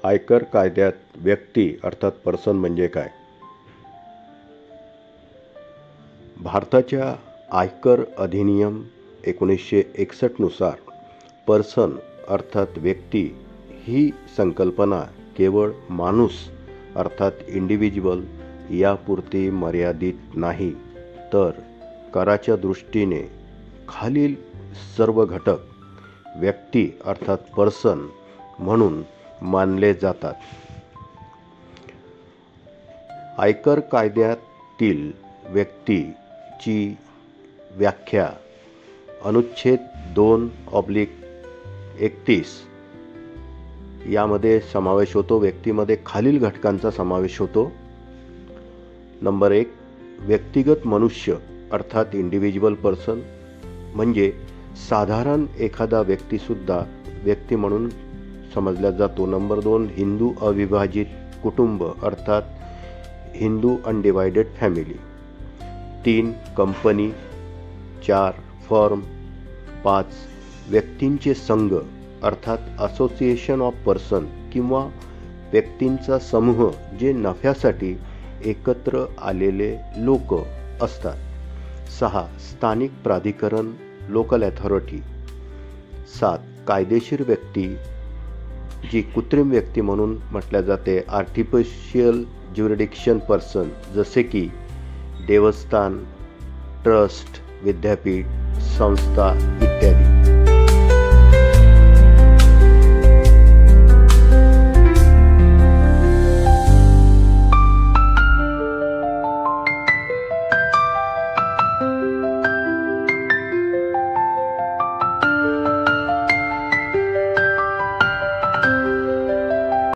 आयकर कायद्यात व्यक्ती अर्थात पर्सन म्हणजे काय? भारताच्या आयकर अधिनियम 1961 नुसार पर्सन अर्थात व्यक्ती ही संकल्पना केवळ माणूस अर्थात इंडिव्हिज्युअल यापुरती मर्यादित नाही, तर कराच्या दृष्टीने खालील सर्व घटक व्यक्ती अर्थात पर्सन म्हणून मानले जातात. आयकर कायद्यातील व्यक्तीची व्याख्या अनुच्छेद 2/31 यामध्ये समावेश होतो. व्यक्तीमध्ये खालील घटकांचा समावेश होतो. नंबर 1, व्यक्तिगत मनुष्य अर्थात इंडिव्हिज्युअल पर्सन, म्हणजे साधारण एखादा व्यक्तीसुद्धा व्यक्ती म्हणून समजला जातो. नंबर 2, हिंदू अविभाजित कुटुंब अर्थात Hindu undivided family. 3, company. 4, firm. 5, व्यक्तींचे संघ अर्थात असोसिएशन ऑफ पर्सन किंवा व्यक्तींचा समूह जे नफ्यासाठी एकत्र आलेले लोक असतात. 6, स्थानिक प्राधिकरण लोकल अथॉरिटी. 7, कायदेशीर व्यक्ती जी कृत्रिम व्यक्ती म्हणून म्हटल्या जाते आर्टिफिशियल ज्युरिडिक्शन पर्सन, जसे की देवस्थान, ट्रस्ट, विद्यापीठ, संस्था इत्यादी.